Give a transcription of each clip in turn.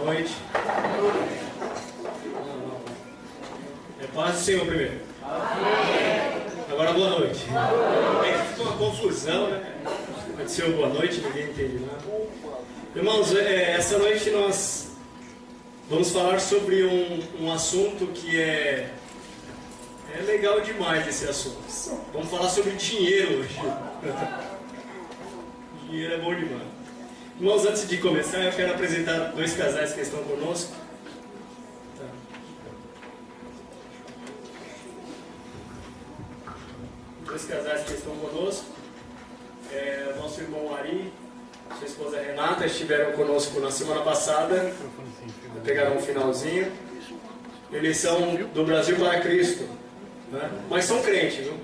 noite. É paz do Senhor primeiro. Agora boa noite. É que ficou uma confusão, né? Aconteceu boa noite, ninguém entende nada. Irmãos, essa noite nós vamos falar sobre um assunto que é legal demais esse assunto. Vamos falar sobre dinheiro hoje. Dinheiro é bom demais. Irmãos, antes de começar, eu quero apresentar dois casais que estão conosco. Tá. Dois casais que estão conosco. Nosso irmão Ari, sua esposa Renata, estiveram conosco na semana passada. Pegaram um finalzinho. Eles são do Brasil para Cristo, né? Mas são crentes, viu?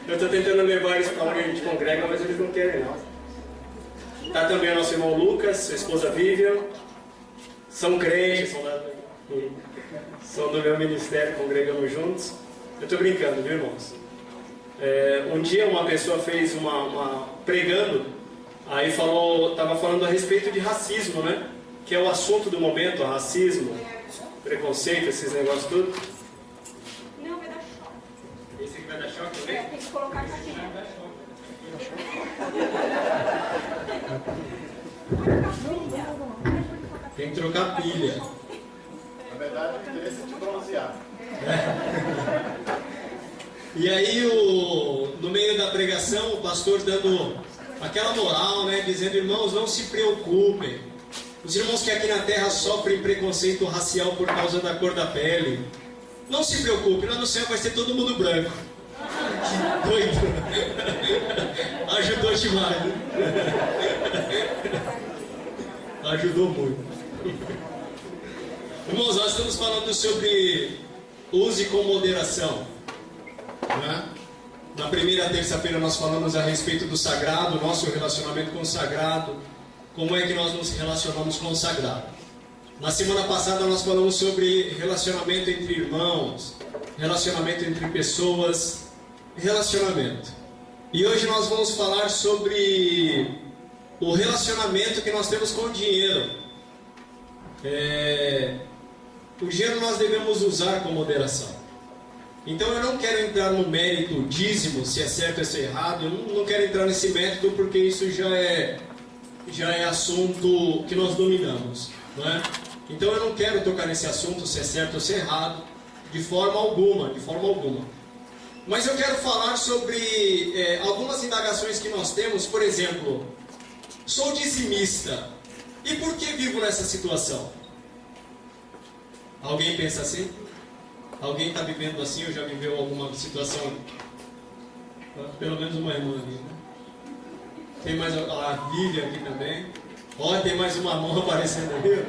Eu estou tentando levar eles para onde a gente congrega, mas eles não querem não. Está também o nosso irmão Lucas, sua esposa Vivian. São crentes, são do meu ministério, congregamos juntos. Eu estou brincando, viu, irmãos? Um dia uma pessoa fez pregando, aí estava falando a respeito de racismo, né? Que é o assunto do momento, racismo, preconceito, esses negócios tudo. Não, vai dar choque. Esse aqui vai dar choque também? Tem que colocar aqui. Tem que trocar pilha. Na verdade, o interesse é de bronzear. E aí, no meio da pregação, o pastor dando aquela moral, né? Dizendo, irmãos, não se preocupem. Os irmãos que aqui na terra sofrem preconceito racial por causa da cor da pele, não se preocupem, lá no céu vai ser todo mundo branco. Doido. Ajudou demais, né? Ajudou muito. Irmãos, nós estamos falando sobre use com moderação, né? Na primeira terça-feira nós falamos a respeito do sagrado, nosso relacionamento com o sagrado, como é que nós nos relacionamos com o sagrado. Na semana passada nós falamos sobre relacionamento entre irmãos, relacionamento entre pessoas, relacionamento. E hoje nós vamos falar sobre o relacionamento que nós temos com o dinheiro. O dinheiro nós devemos usar com moderação. Então eu não quero entrar no mérito dízimo, se é certo ou se é errado. Eu não quero entrar nesse método porque isso já é assunto que nós dominamos, não é? Então eu não quero tocar nesse assunto, se é certo ou se é errado, de forma alguma. Mas eu quero falar sobre algumas indagações que nós temos. Por exemplo, sou dizimista, e por que vivo nessa situação? Alguém pensa assim? Alguém está vivendo assim ou já viveu alguma situação? Pelo menos uma irmã ali, né? Tem mais a Vivian aqui também. Ó, tem mais uma mão aparecendo ali.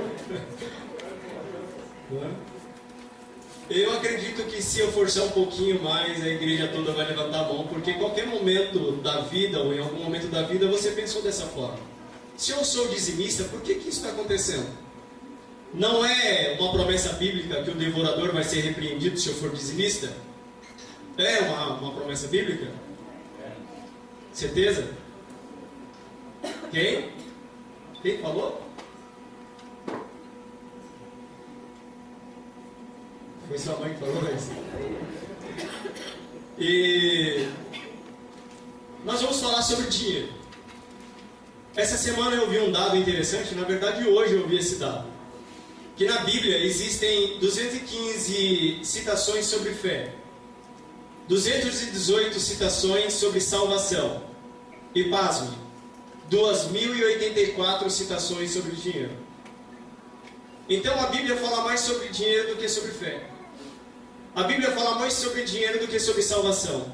Eu acredito que se eu forçar um pouquinho mais, a igreja toda vai levantar a mão, porque em qualquer momento da vida, ou em algum momento da vida, você pensou dessa forma. Se eu sou dizimista, por que isso está acontecendo? Não é uma promessa bíblica que o devorador vai ser repreendido se eu for dizimista? É uma promessa bíblica? Certeza? Quem? Quem falou? Foi sua mãe que falou isso? E nós vamos falar sobre dinheiro. Essa semana eu vi um dado interessante, na verdade hoje eu vi esse dado. Que na Bíblia existem 215 citações sobre fé, 218 citações sobre salvação e, pasme, 2.084 citações sobre dinheiro. Então a Bíblia fala mais sobre dinheiro do que sobre fé. A Bíblia fala mais sobre dinheiro do que sobre salvação.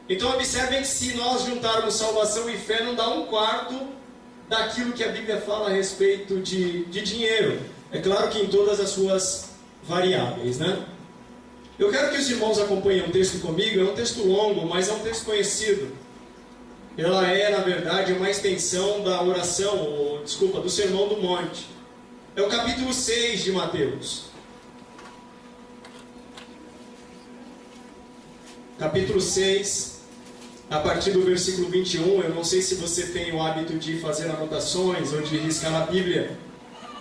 Então observem que se nós juntarmos salvação e fé, não dá um quarto daquilo que a Bíblia fala a respeito de dinheiro. É claro que em todas as suas variáveis, né? Eu quero que os irmãos acompanhem um texto comigo. É um texto longo, mas é um texto conhecido. Ela é, na verdade, uma extensão da oração, do Sermão do Monte. É o capítulo 6 de Mateus. Capítulo 6, a partir do versículo 21. Eu não sei se você tem o hábito de fazer anotações ou de riscar na Bíblia,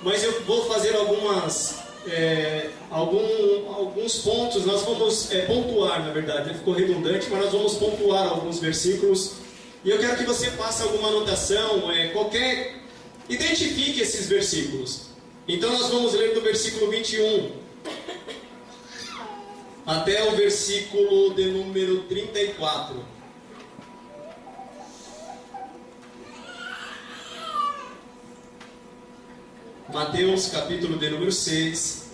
mas eu vou fazer alguns pontos. Nós vamos pontuar, na verdade, ficou redundante, mas nós vamos pontuar alguns versículos. E eu quero que você faça alguma anotação, identifique esses versículos. Então nós vamos ler do versículo 21 até o versículo de número 34. Mateus, capítulo de número 6,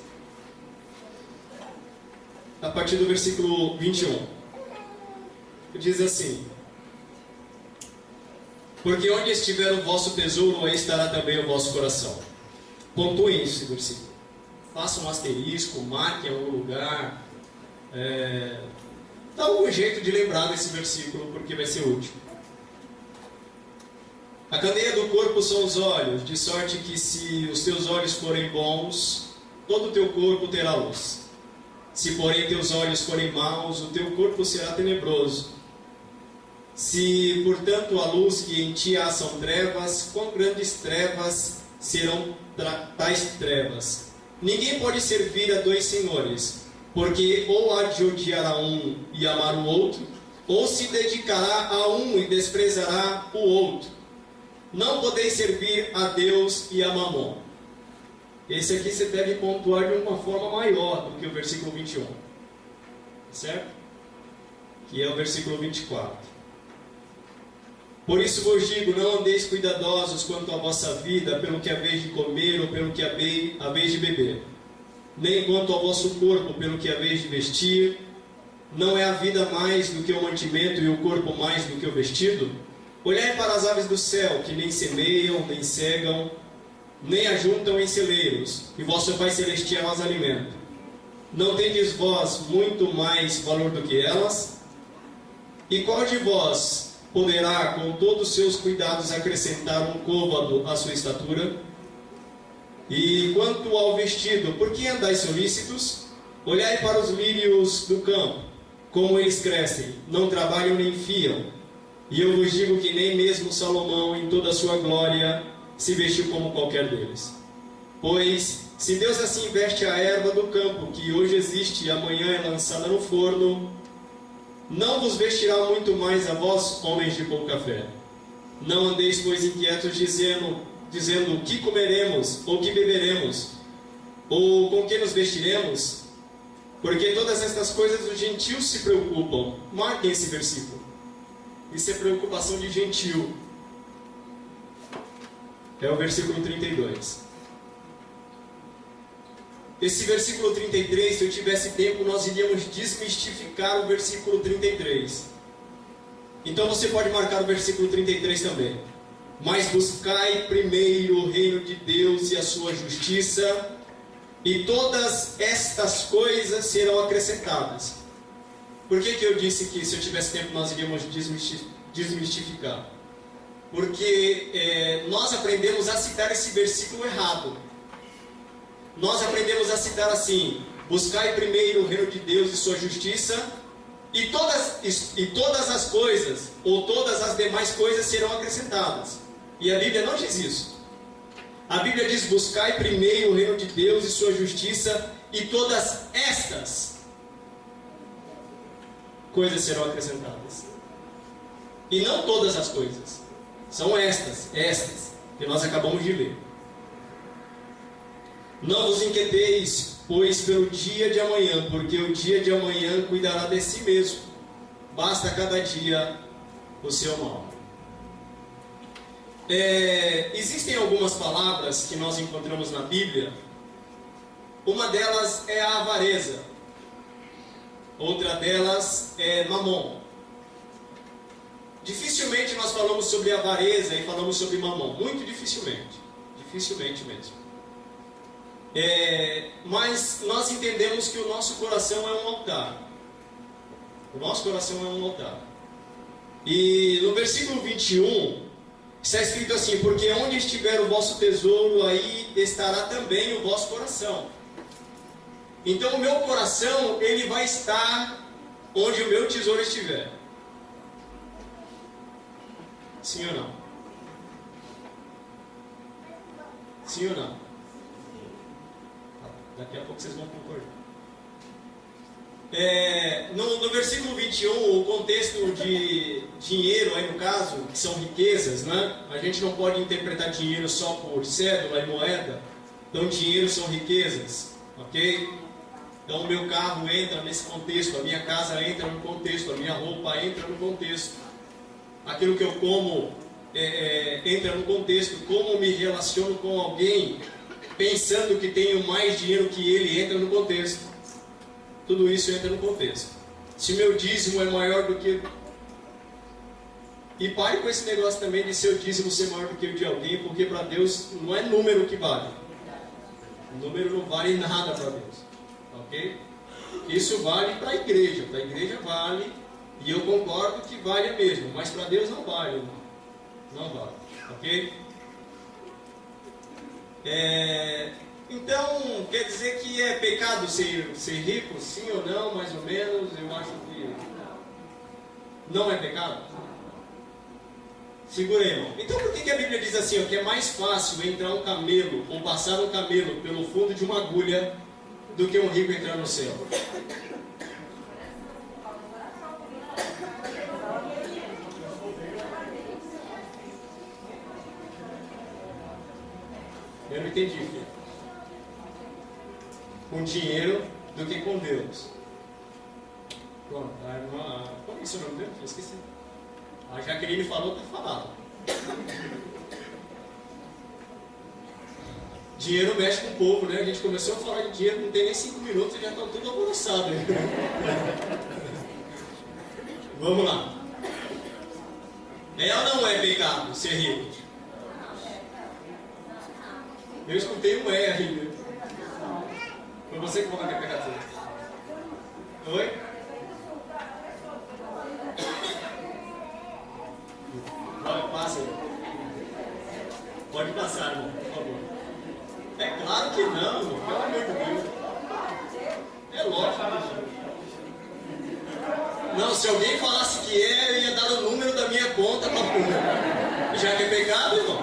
a partir do versículo 21. Diz assim: porque onde estiver o vosso tesouro, aí estará também o vosso coração. Pontuem esse versículo. Façam um asterisco, marquem em algum lugar. Dá algum jeito de lembrar desse versículo, porque vai ser útil. A candeia do corpo são os olhos, de sorte que se os teus olhos forem bons, todo o teu corpo terá luz. Se porém teus olhos forem maus, o teu corpo será tenebroso. Se, portanto, a luz que em ti há são trevas, quão grandes trevas serão tais trevas? Ninguém pode servir a dois senhores, porque ou há de odiar a um e amar o outro, ou se dedicará a um e desprezará o outro. Não podeis servir a Deus e a Mamon. Esse aqui você deve pontuar de uma forma maior do que o versículo 21. Certo? Que é o versículo 24. Por isso vos digo, não andeis cuidadosos quanto à vossa vida, pelo que haveis de comer ou pelo que haveis de beber. Nem quanto ao vosso corpo, pelo que haveis de vestir. Não é a vida mais do que o mantimento e o corpo mais do que o vestido? Olhai para as aves do céu, que nem semeiam, nem cegam, nem ajuntam em celeiros, e vosso Pai Celestial as alimenta. Não tendes vós muito mais valor do que elas? E qual de vós poderá, com todos os seus cuidados, acrescentar um côvado à sua estatura? E quanto ao vestido, por que andais solícitos? Olhai para os lírios do campo, como eles crescem, não trabalham nem fiam. E eu vos digo que nem mesmo Salomão, em toda a sua glória, se vestiu como qualquer deles. Pois, se Deus assim veste a erva do campo, que hoje existe e amanhã é lançada no forno, não vos vestirá muito mais a vós, homens de pouca fé. Não andeis, pois, inquietos, dizendo o que comeremos, ou que beberemos, ou com que nos vestiremos, porque todas estas coisas os gentios se preocupam. Marquem esse versículo. Isso é preocupação de gentil. É o versículo 32. Esse versículo 33, se eu tivesse tempo, nós iríamos desmistificar o versículo 33. Então você pode marcar o versículo 33 também. Mas buscai primeiro o reino de Deus e a sua justiça, e todas estas coisas serão acrescentadas. Por que eu disse que se eu tivesse tempo nós iríamos desmistificar? Porque nós aprendemos a citar esse versículo errado. Nós aprendemos a citar assim: buscai primeiro o reino de Deus e sua justiça, e todas as coisas, ou todas as demais coisas serão acrescentadas. E a Bíblia não diz isso. A Bíblia diz: buscai primeiro o reino de Deus e sua justiça, e todas estas coisas serão acrescentadas. E não todas as coisas. São estas, que nós acabamos de ler. Não vos inquieteis, pois, pelo dia de amanhã, porque o dia de amanhã cuidará de si mesmo. Basta cada dia o seu mal. Existem algumas palavras que nós encontramos na Bíblia. Uma delas é a avareza. Outra delas é mamon. Dificilmente nós falamos sobre avareza e falamos sobre mamon. Muito dificilmente. Dificilmente mesmo. Mas nós entendemos que o nosso coração é um altar. O nosso coração é um altar. E no versículo 21, está escrito assim: porque onde estiver o vosso tesouro, aí estará também o vosso coração. Então o meu coração, ele vai estar onde o meu tesouro estiver. Sim ou não? Sim ou não? Daqui a pouco vocês vão concordar. No versículo 21, o contexto de dinheiro, aí no caso, que são riquezas, né? A gente não pode interpretar dinheiro só por cédula e moeda. Então, dinheiro são riquezas, ok? Então, o meu carro entra nesse contexto, a minha casa entra no contexto, a minha roupa entra no contexto. Aquilo que eu como entra no contexto. Como me relaciono com alguém pensando que tenho mais dinheiro que ele, entra no contexto. Tudo isso entra no contexto. Se o meu dízimo é maior do que... E pare com esse negócio também de seu dízimo ser maior do que o de alguém, porque para Deus não é número que vale. O número não vale nada para Deus. Ok? Isso vale para a igreja. Para a igreja vale, e eu concordo que vale mesmo, mas para Deus não vale. Não vale. Ok? Então, quer dizer que é pecado ser rico? Sim ou não? Mais ou menos. Eu acho que não é pecado. Segura aí, irmão. Então, por que a Bíblia diz assim, que é mais fácil entrar um camelo ou passar um camelo pelo fundo de uma agulha do que um rico entrar no céu? Eu não entendi, filho. Com dinheiro do que com Deus. Pronto, a irmã... Qual é o seu nome dele? Eu esqueci. A Jaqueline falou, está falado. Dinheiro mexe com o povo, né? A gente começou a falar de dinheiro, não tem nem 5 minutos e já estão tudo alvoroçados. Vamos lá. É ou não é pecado ser rico? Eu escutei um aí. Foi você que falou que é pecado. Oi? Passa. Pode passar, irmão, por favor. É claro que não, irmão. Pelo amor de Deus. É lógico. Não, se alguém falasse que eu ia dar o número da minha conta para já que é pecado, irmão.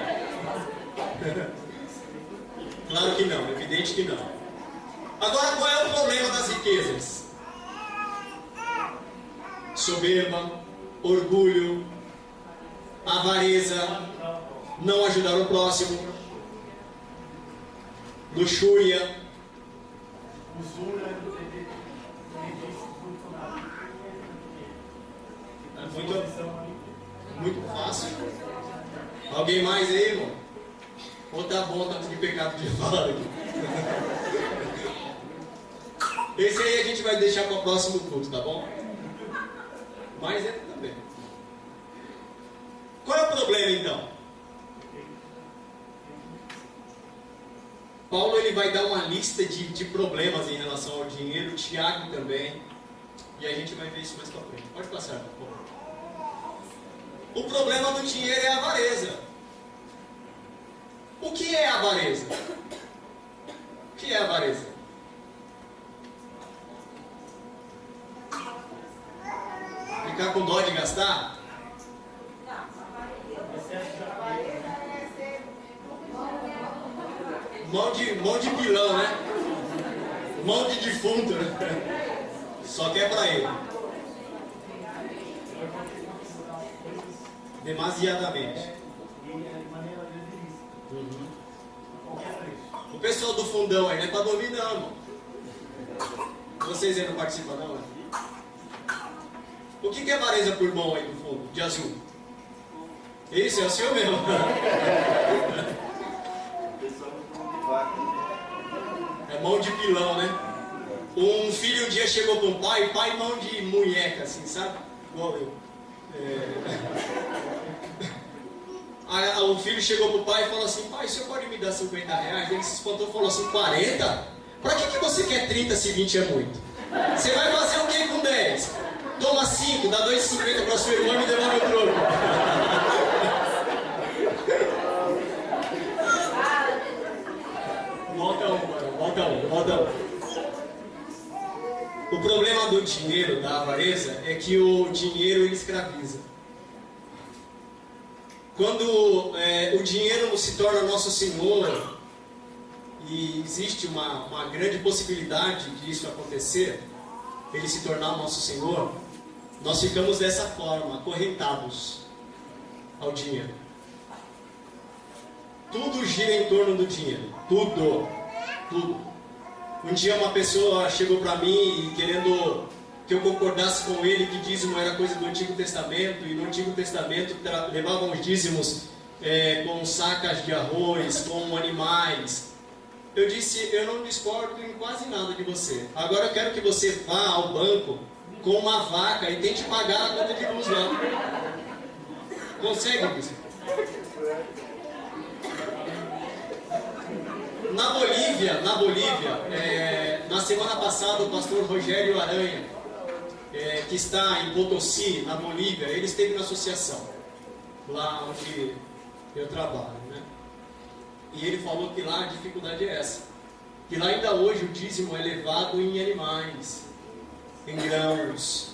Claro que não, evidente que não. Agora, qual é o problema das riquezas? Soberba, orgulho, avareza, não ajudar o próximo, luxúria, muito fácil. Alguém mais aí, irmão? Ou tá bom, tanto de pecado de falar aqui? Esse aí a gente vai deixar para o próximo culto, tá bom? Mas entra também. Qual é o problema então? Paulo ele vai dar uma lista de problemas em relação ao dinheiro, Tiago também, e a gente vai ver isso mais para frente. Pode passar, por favor. O problema do dinheiro é a avareza. O que é a avareza? O que é a avareza? Ficar com dó de gastar? Mão de pilão, né? Mão de defunto, né? Só que é pra ele. Demasiadamente. Uhum. O pessoal do fundão aí não é pra dormir não, irmão. Vocês aí não participam não, né? O que é avareza por mão aí do fundo, de azul? Isso, é o seu mesmo. É mão de pilão, né? Um filho um dia chegou com o pai mão de munheca, assim, sabe? Igual eu. O filho chegou pro pai e falou assim: pai, o senhor pode me dar 50 reais? Ele se espantou e falou assim: 40? Pra que você quer 30 se 20 é muito? Você vai fazer o que com 10? Toma 5, dá 2,50 pra sua irmã e me devolve o troco. Volta um. O problema do dinheiro, da avareza, é que o dinheiro ele escraviza. Quando o dinheiro se torna nosso senhor, e existe uma grande possibilidade de isso acontecer, ele se tornar nosso senhor, nós ficamos dessa forma, acorrentados ao dinheiro. Tudo gira em torno do dinheiro, tudo. Um dia uma pessoa chegou para mim querendo que eu concordasse com ele que dízimo era coisa do Antigo Testamento, e no Antigo Testamento levavam os dízimos com sacas de arroz, com animais. Eu disse, eu não discordo em quase nada de você. Agora eu quero que você vá ao banco com uma vaca e tente pagar a conta de luz lá. Consegue, Cristo? Na Bolívia, na semana passada, o pastor Rogério Aranha, que está em Potosí, na Bolívia, ele esteve na associação, lá onde eu trabalho, né? E ele falou que lá a dificuldade é essa, que lá ainda hoje o dízimo é levado em animais, em grãos,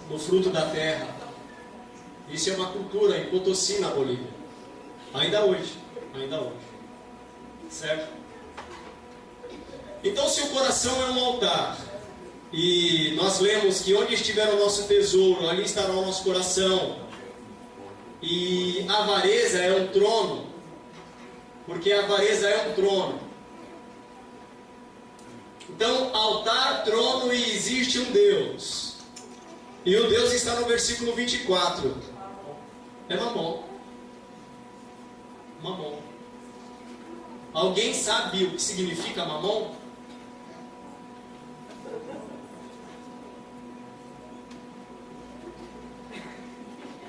no fruto da terra. Isso é uma cultura em Potosí, na Bolívia, ainda hoje, certo? Então, se o coração é um altar, e nós lemos que onde estiver o nosso tesouro, ali estará o nosso coração, e a avareza é um trono, porque a avareza é um trono. Então, altar, trono, e existe um Deus, e o Deus está no versículo 24, é Mamon. Alguém sabe o que significa Mamon?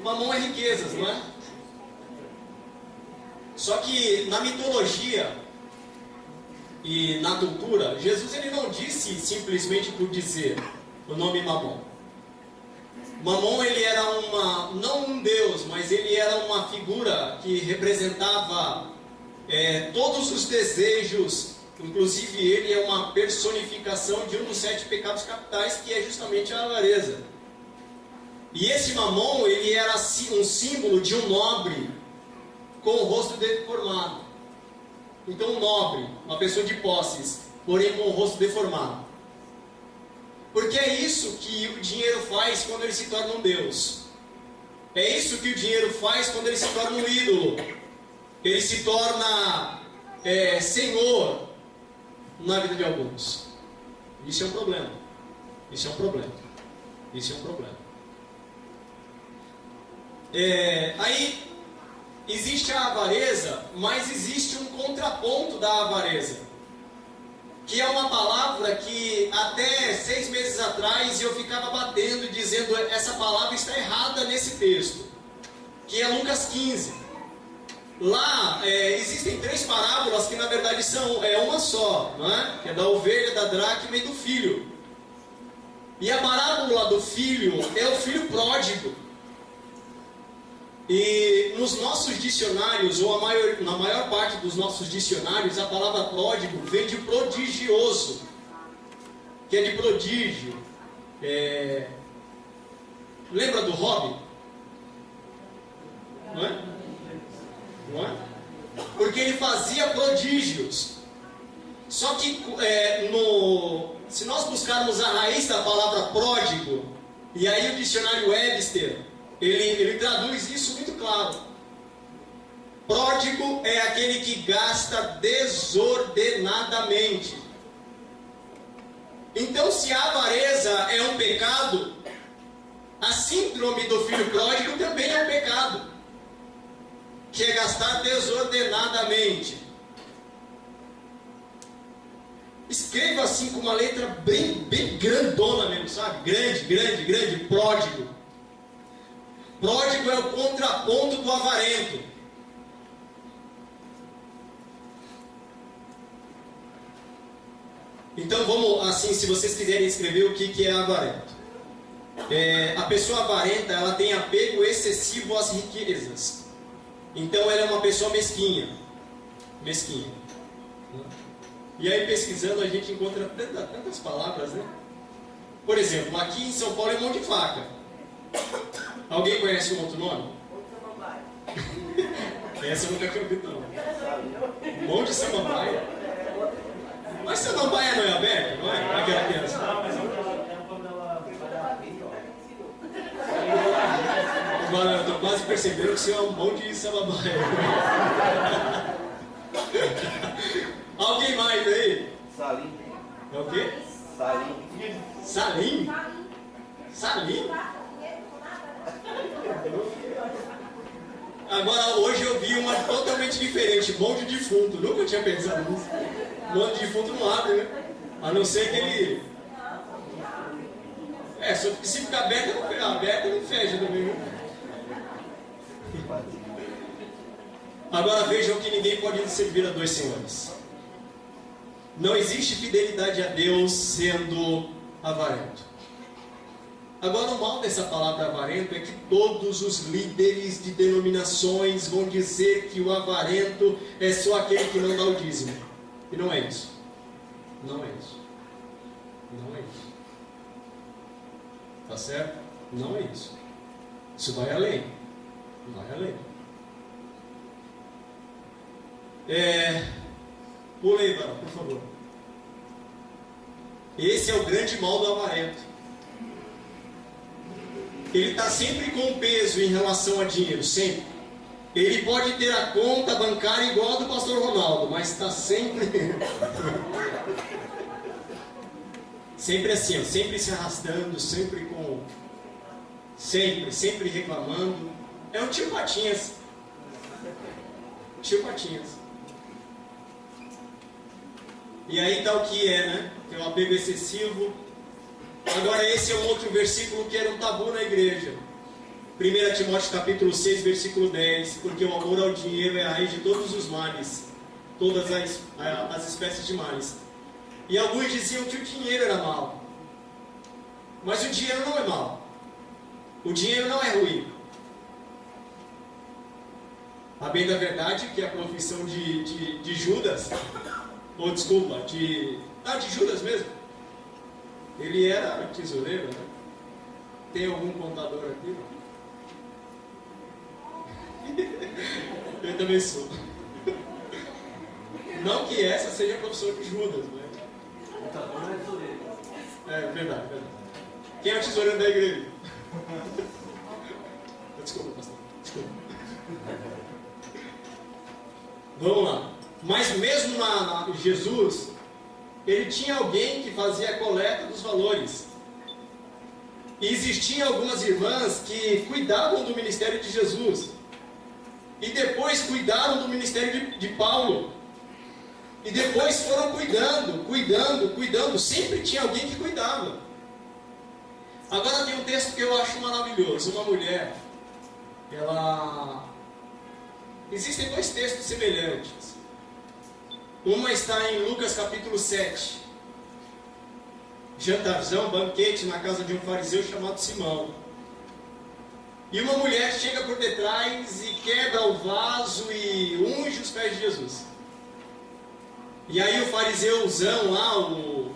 Mamon é riquezas, não é? Só que na mitologia e na cultura, Jesus ele não disse simplesmente por dizer o nome Mamon. Mamon ele era não um deus, mas ele era uma figura que representava todos os desejos. Inclusive ele é uma personificação de um dos 7 pecados capitais, que é justamente a avareza. E esse Mamon, ele era um símbolo de um nobre com o rosto deformado. Então um nobre, uma pessoa de posses, porém com o rosto deformado. Porque é isso que o dinheiro faz quando ele se torna um Deus. É isso que o dinheiro faz quando ele se torna um ídolo. Ele se torna senhor na vida de alguns. Isso é um problema. Aí existe a avareza, mas existe um contraponto da avareza, que é uma palavra que até 6 meses atrás eu ficava batendo, dizendo essa palavra está errada nesse texto, que é Lucas 15. Lá existem 3 parábolas que na verdade são uma só, não é? Que é da ovelha, da dracma e do filho. E a parábola do filho é o filho pródigo. E nos nossos dicionários, ou na maior parte dos nossos dicionários, a palavra pródigo vem de prodigioso, que é de prodígio. Lembra do Hobbit? Não é? Porque ele fazia prodígios. Só que se nós buscarmos a raiz da palavra pródigo, e aí o dicionário Webster, ele traduz isso muito claro. Pródigo é aquele que gasta desordenadamente. Então, se a avareza é um pecado, a síndrome do filho pródigo também é um pecado, que é gastar desordenadamente. Escreva assim com uma letra bem grandona mesmo, sabe? Grande, pródigo. Pródigo é o contraponto do avarento. Então vamos, assim, se vocês quiserem escrever o que é avarento. A pessoa avarenta, ela tem apego excessivo às riquezas. Então ela é uma pessoa mesquinha. E aí pesquisando a gente encontra tantas palavras, né? Por exemplo, aqui em São Paulo é mão de faca. Alguém conhece um outro nome? Essa eu nunca tinha ouvido, não. Monte Samambaia? Mas Samambaia não é aberto, não é? Aquela criança. Agora eu estou quase percebendo que você é um monte de Samambaia. Alguém mais aí? Salim. É o quê? Salim. Salim? Salim? Agora, hoje eu vi uma totalmente diferente, monte de defunto. Nunca tinha pensado nisso. Monte de defunto não abre, né? A não ser que ele... se ficar aberto, não fecha também, né? Agora vejam que ninguém pode servir a dois senhores. Não existe fidelidade a Deus sendo avarento. Agora, o mal dessa palavra avarento é que todos os líderes de denominações vão dizer que o avarento é só aquele que não dá o dízimo. E não é isso. Não é isso. Não é isso. Tá certo? Não é isso. Isso vai além. Vai além. Pula aí, por favor. Esse é o grande mal do avarento. Ele está sempre com peso em relação a dinheiro, sempre. Ele pode ter a conta bancária igual a do pastor Ronaldo, mas está sempre... sempre assim, sempre se arrastando, sempre com... Sempre reclamando. É o tio Patinhas. Tio Patinhas. E aí está o que é, né? Que é o apego excessivo. Agora esse é um outro versículo que era um tabu na igreja. 1 Timóteo capítulo 6, versículo 10. Porque o amor ao dinheiro é a raiz de todos os males. Todas as espécies de males. E alguns diziam que o dinheiro era mal. Mas o dinheiro não é mal. O dinheiro não é ruim. A bem da verdade que a profissão de Judas... Ou desculpa, de Judas mesmo. Ele era tesoureiro, né? Tem algum contador aqui? Eu também sou. Não que essa seja a profissão de Judas, né? Contador não é tesoureiro. É verdade. Quem é o tesoureiro da igreja? Desculpa, pastor. Desculpa. Vamos lá. Mas mesmo na Jesus, ele tinha alguém que fazia a coleta dos valores. E existiam algumas irmãs que cuidavam do ministério de Jesus. E depois cuidaram do ministério de Paulo. E depois foram cuidando. Sempre tinha alguém que cuidava. Agora tem um texto que eu acho maravilhoso. Uma mulher, Existem dois textos semelhantes. Uma está em Lucas capítulo 7. Jantarzão, banquete na casa de um fariseu chamado Simão. E uma mulher chega por detrás e quebra o vaso e unge os pés de Jesus. E aí o fariseuzão lá, o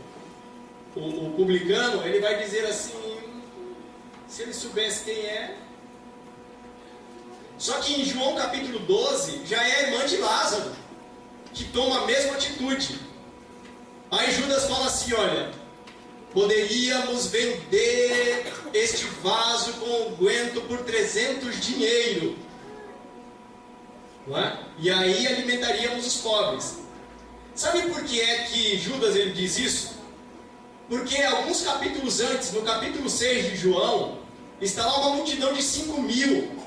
publicano, ele vai dizer assim, se ele soubesse quem é. Só que em João capítulo 12, já é a irmã de Lázaro, que toma a mesma atitude. Aí Judas fala assim, olha, poderíamos vender este vaso com unguento por 300 dinheiro. Não é? E aí alimentaríamos os pobres. Sabe por que é que Judas ele diz isso? Porque alguns capítulos antes, no capítulo 6 de João, está lá uma multidão de 5.000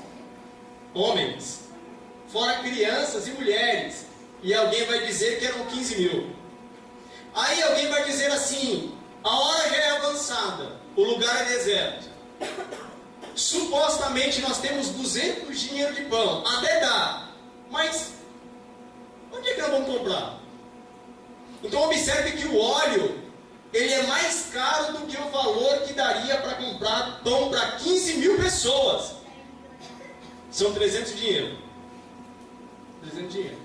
homens, fora crianças e mulheres. E alguém vai dizer que eram 15.000. Aí alguém vai dizer assim, a hora já é avançada, o lugar é deserto. Supostamente nós temos 200 dinheiro de pão, até dá. Mas onde é que nós vamos comprar? Então observe que o óleo, ele é mais caro do que o valor que daria para comprar pão para 15.000 pessoas. São 300 dinheiro. 300 dinheiro.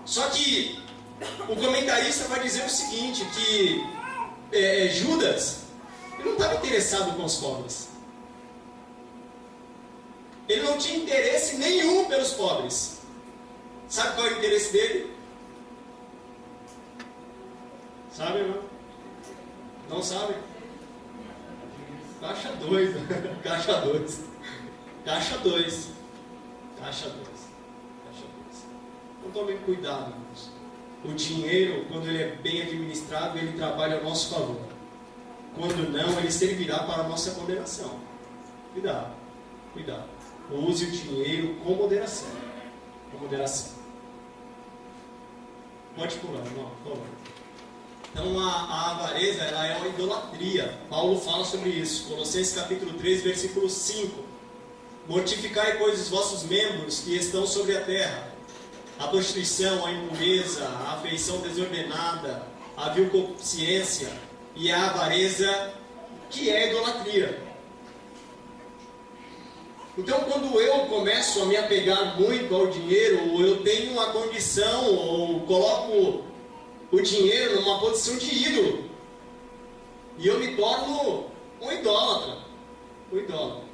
Só que o comentarista vai dizer o seguinte, que Judas, ele não estava interessado com os pobres. Ele não tinha interesse nenhum pelos pobres. Sabe qual é o interesse dele? Sabe, não? Não sabe? Caixa 2. Caixa 2. Caixa 2. Caixa 2. Caixa 2. Então tomem cuidado, irmãos. O dinheiro, quando ele é bem administrado, ele trabalha a nosso favor. Quando não, ele servirá para a nossa condenação. Cuidado. Cuidado. Use o dinheiro com moderação. Com moderação. Pode pular, irmão, por favor. Então a avareza, ela é uma idolatria. Paulo fala sobre isso. Colossenses capítulo 3, versículo 5. Mortificai, pois, os vossos membros que estão sobre a terra. A prostituição, a impureza, a afeição desordenada, a vil concupiscência e a avareza, que é a idolatria. Então, quando eu começo a me apegar muito ao dinheiro, ou eu tenho uma condição, ou coloco o dinheiro numa posição de ídolo, e eu me torno um idólatra. Um idólatra.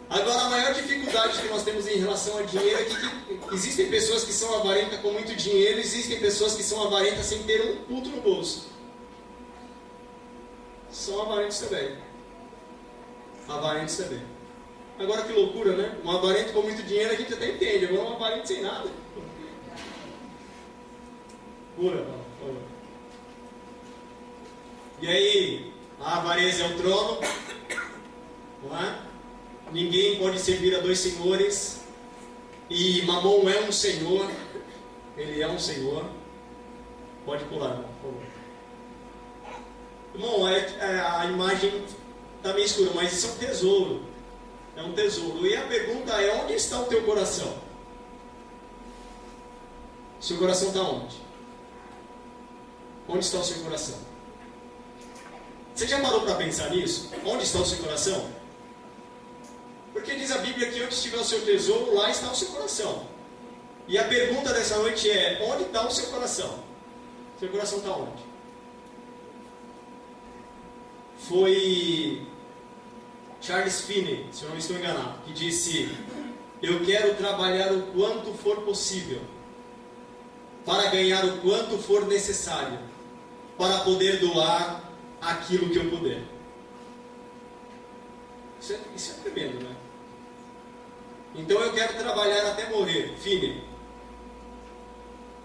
Agora, a maior dificuldade que nós temos em relação ao dinheiro é que existem pessoas que são avarentas com muito dinheiro, existem pessoas que são avarentas sem ter um puto no bolso. São avarentos também. Avarentos também. Agora que loucura, né? Um avarento com muito dinheiro a gente até entende, agora um avarento sem nada. Pura, por favor. E aí, a avareza é o trono, não é? Ninguém pode servir a dois senhores. E Mamon é um senhor. Ele é um senhor. Pode pular, irmão, por favor. Irmão, a imagem está meio escura, mas isso é um tesouro. É um tesouro. E a pergunta é: onde está o teu coração? Seu coração está onde? Onde está o seu coração? Você já parou para pensar nisso? Onde está o seu coração? Porque diz a Bíblia que onde estiver o seu tesouro, lá está o seu coração. E a pergunta dessa noite é: onde está o seu coração? Seu coração está onde? Foi Charles Finney, se eu não estou enganado, que disse: eu quero trabalhar o quanto for possível, para ganhar o quanto for necessário, para poder doar aquilo que eu puder. Isso é tremendo, né? Então eu quero trabalhar até morrer, Finney.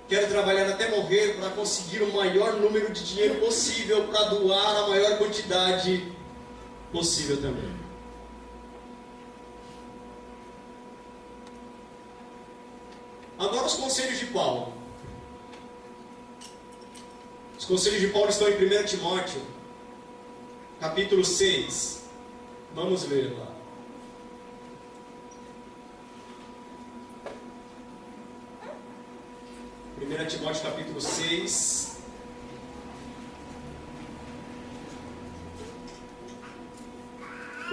Quero trabalhar até morrer para conseguir o maior número de dinheiro possível, para doar a maior quantidade possível também. Agora os conselhos de Paulo. Os conselhos de Paulo estão em 1 Timóteo, capítulo 6. Vamos ler lá. Primeira Timóteo capítulo 6.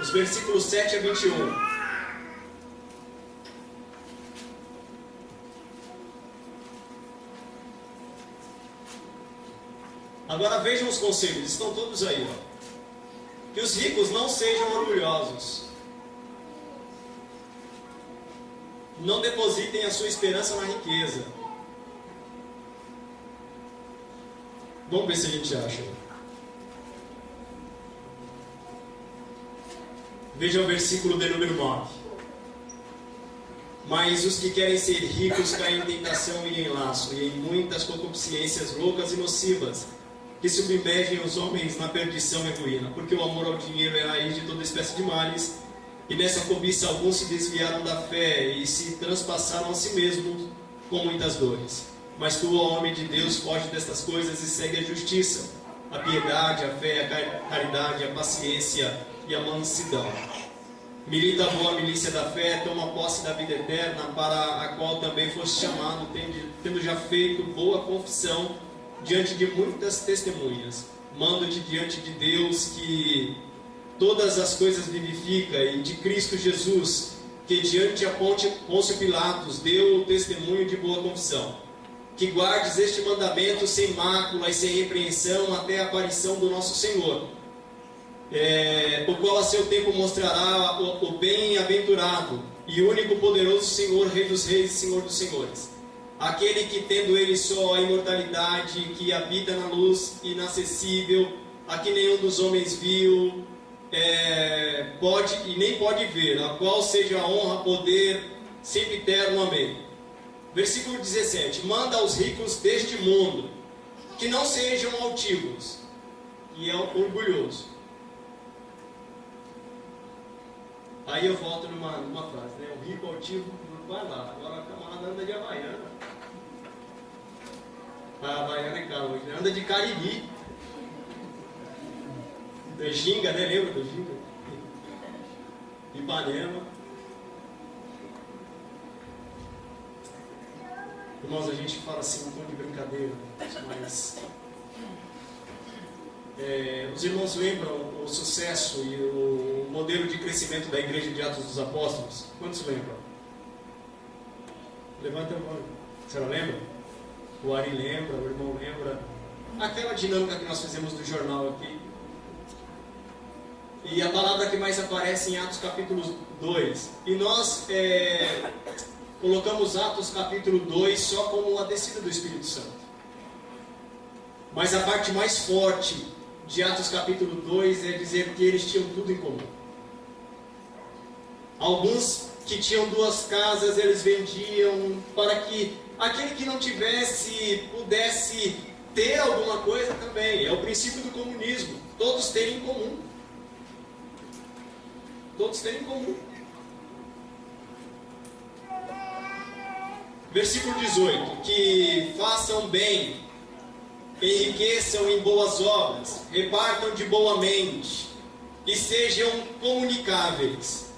Os versículos 7 a 21. Agora vejam os conselhos, estão todos aí, ó. Que os ricos não sejam orgulhosos. Não depositem a sua esperança na riqueza. Vamos ver se a gente acha. Veja o versículo de número 9. Mas os que querem ser ricos caem em tentação e em laço, e em muitas concupiscências loucas e nocivas, que submergem os homens na perdição e ruína, porque o amor ao dinheiro é a raiz de toda espécie de males, e nessa cobiça alguns se desviaram da fé e se transpassaram a si mesmos com muitas dores. Mas tu, ó homem de Deus, foge destas coisas e segue a justiça, a piedade, a fé, a caridade, a paciência e a mansidão. Milita a boa milícia da fé, toma posse da vida eterna, para a qual também foste chamado, tendo já feito boa confissão diante de muitas testemunhas. Mando-te diante de Deus, que todas as coisas vivifica, e de Cristo Jesus, que diante a Pôncio Pilatos deu o testemunho de boa confissão, que guardes este mandamento sem mácula e sem repreensão até a aparição do nosso Senhor, o qual a seu tempo mostrará o bem-aventurado e único poderoso Senhor, Rei dos Reis e Senhor dos Senhores. Aquele que, tendo ele só a imortalidade, que habita na luz inacessível, a que nenhum dos homens viu, pode e nem pode ver, a qual seja a honra, poder, sempre eterno. Amém. Versículo 17. Manda aos ricos deste mundo que não sejam altivos e orgulhosos. Aí eu volto numa frase, né? O rico altivo vai lá, agora a camarada anda de Havaiana. A Havaiana é caro hoje, né? Anda de Cariri. Da Ginga, né? Lembra do Ginga? Ipanema. Irmãos, a gente fala assim um tom de brincadeira, mas os irmãos lembram o sucesso e o modelo de crescimento da Igreja de Atos dos Apóstolos? Quantos lembram? Levanta a mão. A senhora lembra? O Ari lembra, o irmão lembra. Aquela dinâmica que nós fizemos do jornal aqui. E a palavra que mais aparece em Atos capítulo 2. E nós colocamos Atos capítulo 2 só como a descida do Espírito Santo. Mas a parte mais forte de Atos capítulo 2 é dizer que eles tinham tudo em comum. Alguns que tinham 2 casas, eles vendiam para que aquele que não tivesse, pudesse ter alguma coisa também. É o princípio do comunismo. Todos terem em comum. Todos terem em comum. Versículo 18. Que façam bem, enriqueçam em boas obras, repartam de boa mente e sejam comunicáveis.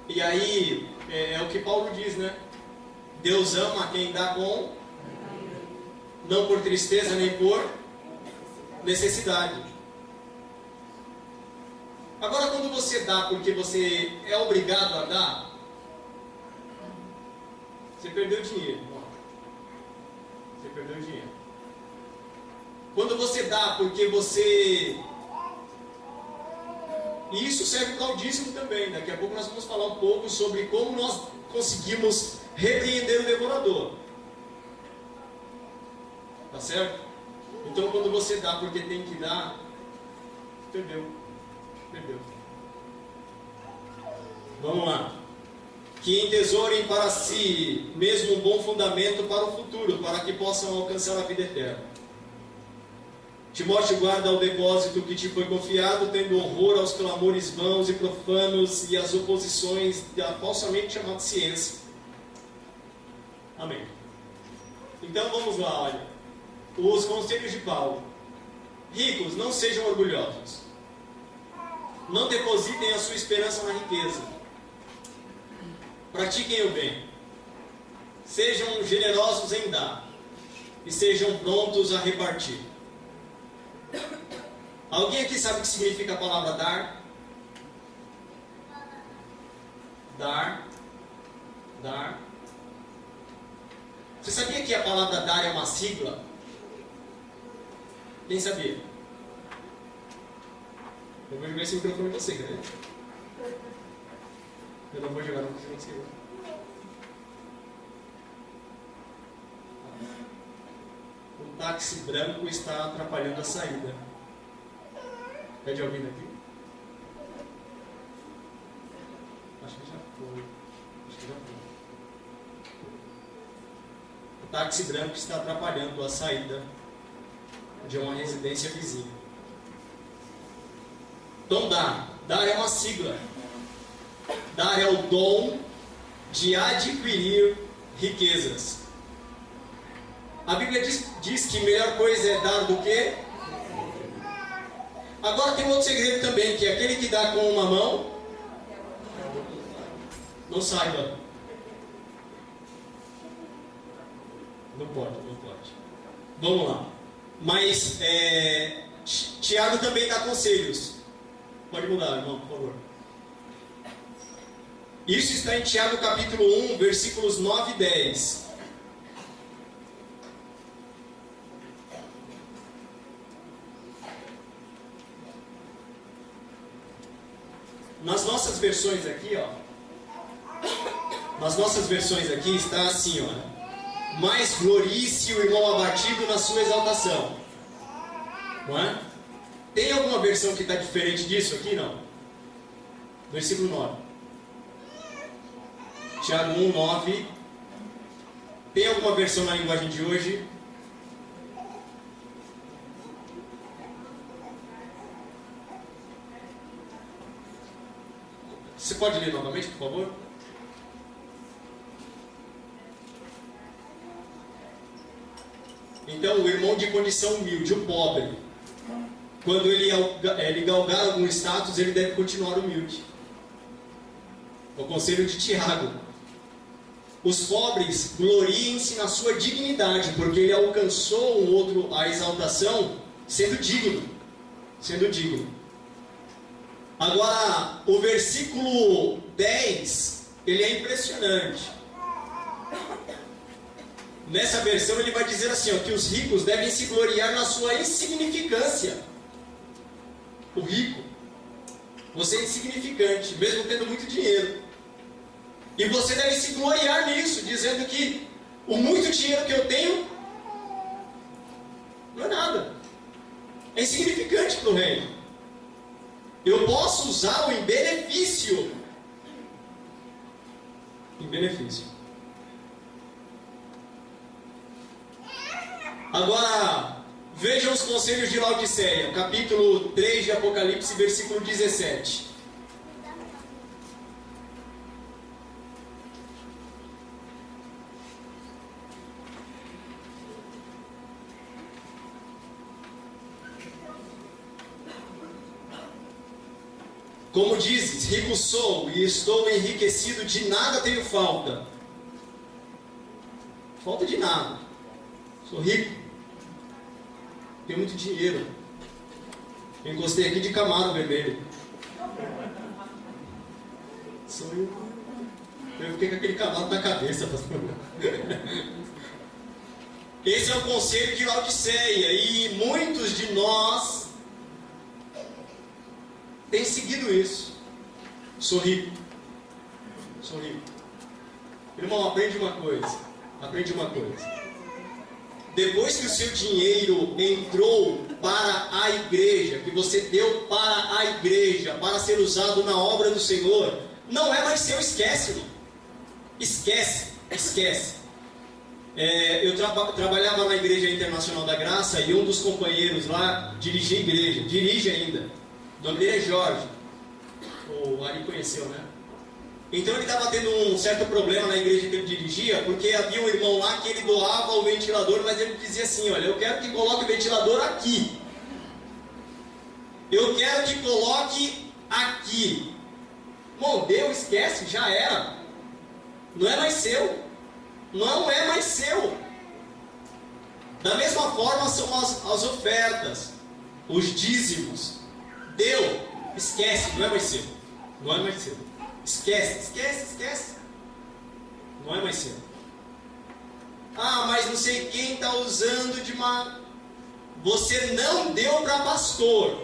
E aí, é o que Paulo diz, né? Deus ama quem dá com, não por tristeza nem por necessidade. Agora, quando você dá porque você é obrigado a dar, você perdeu dinheiro. Você perdeu dinheiro. Quando você dá porque você... E isso serve para o dízimo também. Daqui a pouco nós vamos falar um pouco sobre como nós conseguimos repreender o devorador. Tá certo? Então, quando você dá porque tem que dar, perdeu. Perdeu. Vamos lá. Que entesourem para si mesmo um bom fundamento para o futuro, para que possam alcançar a vida eterna. Timóteo, guarda o depósito que te foi confiado, tendo horror aos clamores vãos e profanos e às oposições da falsamente chamada ciência. Amém. Então vamos lá, olha. Os conselhos de Paulo. Ricos, não sejam orgulhosos. Não depositem a sua esperança na riqueza. Pratiquem o bem. Sejam generosos em dar. E sejam prontos a repartir. Alguém aqui sabe o que significa a palavra dar? Dar. Dar. Você sabia que a palavra dar é uma sigla? Quem sabia? Eu vou jogar esse microfone em você, né? Eu não vou jogar no microfone. O táxi branco está atrapalhando a saída. Pede alguém daqui? Acho que já foi. O táxi branco está atrapalhando a saída de uma residência vizinha. Então dar é uma sigla. Dar é o dom de adquirir riquezas. A Bíblia diz que a melhor coisa é dar do que? Agora tem um outro segredo também, que aquele que dá com uma mão, não saiba. Não pode. Vamos lá. Mas Tiago também dá conselhos. Pode mudar, irmão, por favor. Isso está em Tiago capítulo 1, versículos 9 e 10. Nas nossas versões aqui, ó. Nas nossas versões aqui está assim, ó. Mais glorie-se o irmão abatido na sua exaltação. Não é? Tem alguma versão que está diferente disso aqui? Não. Versículo 9. Tiago 1, 9. Tem alguma versão na linguagem de hoje? Você pode ler novamente, por favor? Então, o irmão de condição humilde, o pobre, quando ele galgar algum status, ele deve continuar humilde. O conselho de Tiago. Os pobres gloriem-se na sua dignidade, porque ele alcançou um outro a exaltação sendo digno. Sendo digno. Agora, o versículo 10, ele é impressionante. Nessa versão ele vai dizer assim, ó, que os ricos devem se gloriar na sua insignificância. O rico, você é insignificante, mesmo tendo muito dinheiro. E você deve se gloriar nisso, dizendo que o muito dinheiro que eu tenho não é nada. É insignificante para o reino. Eu posso usá-lo em benefício. Em benefício. Agora, vejam os conselhos de Laodiceia, capítulo 3 de Apocalipse, versículo 17. Como dizes, rico sou e estou enriquecido, de nada tenho falta. Falta de nada. Sou rico. Tenho muito dinheiro. Eu encostei aqui de Camaro vermelho. Sou eu. Eu fiquei com aquele Camaro na cabeça. Esse é o conselho de Laodiceia. E muitos de nós têm seguido isso. Sou rico. Sou rico. Irmão, aprende uma coisa. Aprende uma coisa. Depois que o seu dinheiro entrou para a igreja, que você deu para a igreja, para ser usado na obra do Senhor, não é mais seu, esquece, irmão. Esquece, esquece. Eu trabalhava na Igreja Internacional da Graça e um dos companheiros lá dirigia a igreja, dirige ainda. O nome dele é Jorge. O Ari conheceu, né? Então ele estava tendo um certo problema na igreja que ele dirigia, porque havia um irmão lá que ele doava o ventilador, mas ele dizia assim, olha, eu quero que coloque o ventilador aqui. Eu quero que coloque aqui. Bom, deu, esquece, já era. Não é mais seu. Não é mais seu. Da mesma forma são as ofertas, os dízimos. Deu, esquece, não é mais seu. Não é mais seu. Esquece, esquece, esquece. Não é mais seu. Ah, mas não sei quem está usando de uma... Você não deu para pastor.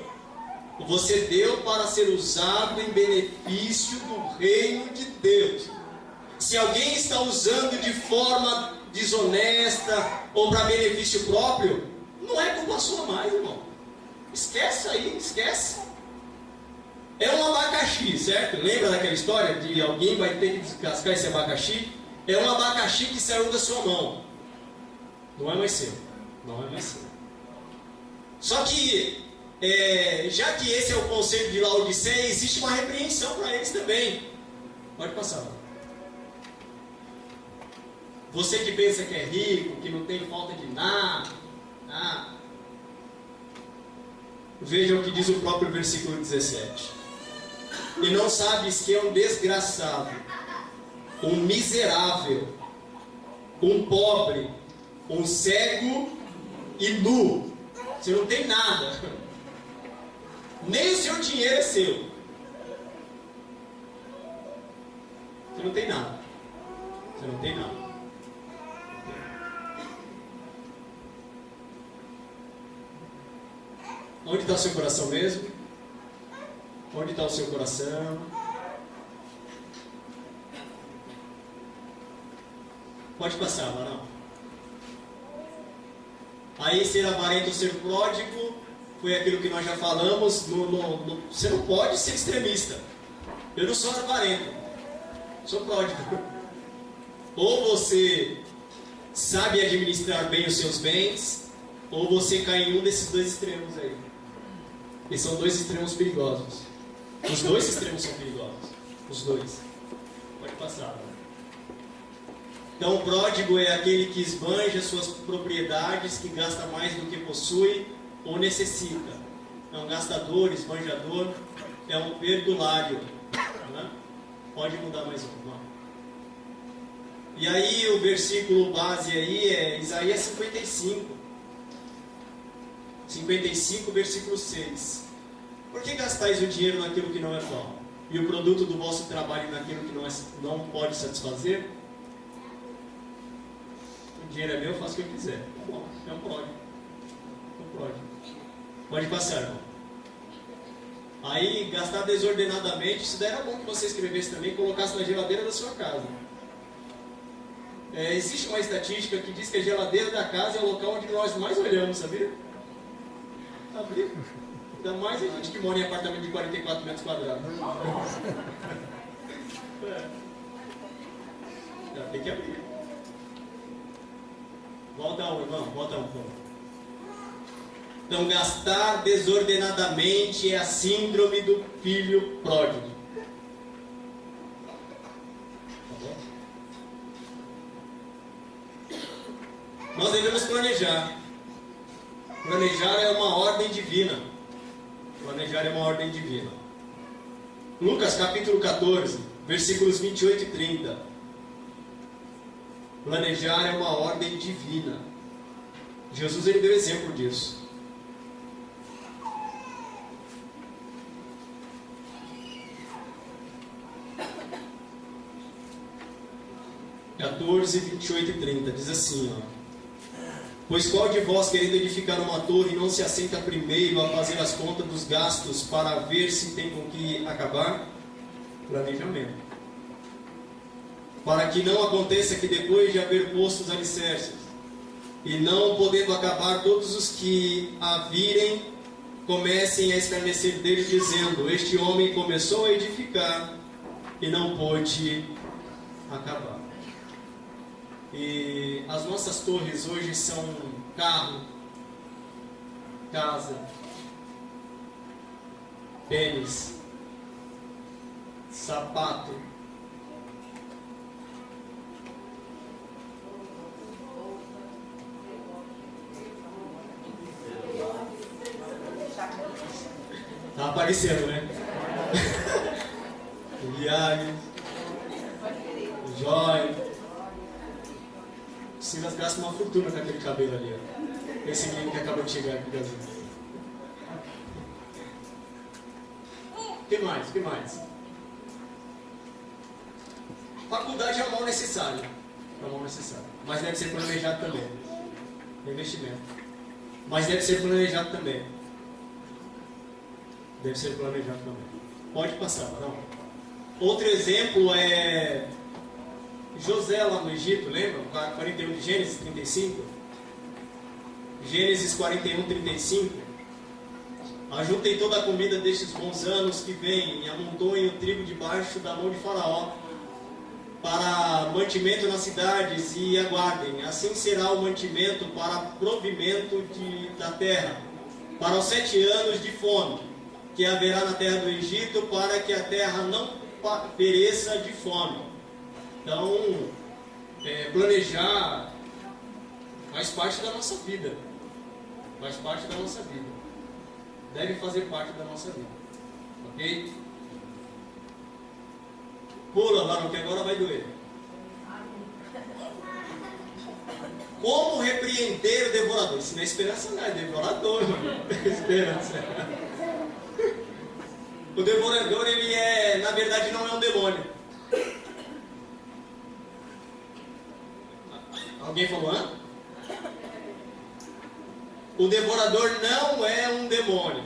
Você deu para ser usado em benefício do reino de Deus. Se alguém está usando de forma desonesta ou para benefício próprio, não é culpa sua mais, irmão. Esquece aí, esquece. É um abacaxi, certo? Lembra daquela história de alguém vai ter que descascar esse abacaxi? É um abacaxi que saiu da sua mão. Não é mais seu. Não é mais seu. Só que, já que esse é o conselho de Laodiceia, existe uma repreensão para eles também. Pode passar. Você que pensa que é rico, que não tem falta de nada. Veja o que diz o próprio versículo 17. E não sabes que é um desgraçado, um miserável, um pobre, um cego e nu. Você não tem nada. Nem o seu dinheiro é seu. Você não tem nada. Você não tem nada. Onde está o seu coração mesmo? Onde está o seu coração? Pode passar, Varão. Aí ser avarento ou ser pródigo foi aquilo que nós já falamos. Você não pode ser extremista. Eu não sou avarento, sou pródigo. Ou você sabe administrar bem os seus bens, ou você cai em um desses dois extremos aí. E são dois extremos perigosos. Os dois extremos são perigosos. Os dois. Pode passar. Né? Então, o pródigo é aquele que esbanja suas propriedades, que gasta mais do que possui ou necessita. É um gastador, esbanjador, é um perdulário. Né? Pode mudar mais um. E aí, o versículo base aí é Isaías 55. 55, versículo 6. Por que gastais o dinheiro naquilo que não é pão? E o produto do vosso trabalho naquilo que não pode satisfazer? O dinheiro é meu, eu faço o que eu quiser. Tá bom, é um pródigo. Pode passar, irmão. Aí, gastar desordenadamente, isso daí era bom que você escrevesse também e colocasse na geladeira da sua casa. Existe uma estatística que diz que a geladeira da casa é o local onde nós mais olhamos, sabia? Sabia? Ainda mais a gente que mora em apartamento de 44 metros quadrados. Tem que abrir. Volta um, irmão, volta um pouco. Então, gastar desordenadamente é a síndrome do filho pródigo. Tá bom? Nós devemos planejar. Planejar é uma ordem divina. Planejar é uma ordem divina. Lucas capítulo 14, versículos 28 e 30. Planejar é uma ordem divina. Jesus ele deu exemplo disso. (14, 28 e 30) diz assim, ó: Pois qual de vós, querendo edificar uma torre, não se assenta primeiro a fazer as contas dos gastos para ver se tem com que acabar? Planejamento. Para que não aconteça que depois de haver posto os alicerces, e não podendo acabar, todos os que a virem comecem a escarnecer dele, dizendo: Este homem começou a edificar e não pôde acabar. E as nossas torres hoje são carro, casa, tênis, sapato, tá aparecendo, né? Viagem, joia. Silas gasta uma fortuna com aquele cabelo ali, ó. Esse menino que acabou de chegar aqui, Brasil. O que mais? O que mais? Faculdade é o mal necessário. É o mal necessário. Mas deve ser planejado também. Investimento. Mas deve ser planejado também. Deve ser planejado também. Pode passar, não? Outro exemplo é José lá no Egito, lembra? 41 de Gênesis 35. Gênesis 41, 35. Ajuntem toda a comida destes bons anos que vêm e amontoem o trigo debaixo da mão de Faraó para mantimento nas cidades e aguardem. Assim será o mantimento para provimento da terra, para os 7 anos de fome que haverá na terra do Egito, para que a terra não pereça de fome. Então, planejar faz parte da nossa vida. Faz parte da nossa vida. Deve fazer parte da nossa vida. Ok? Pula, Varão, que agora vai doer. Como repreender o devorador? Isso não é esperança, não. É devorador, mano. Esperança. O devorador, ele na verdade, não é um demônio. Alguém falou, hã? O devorador não é um demônio.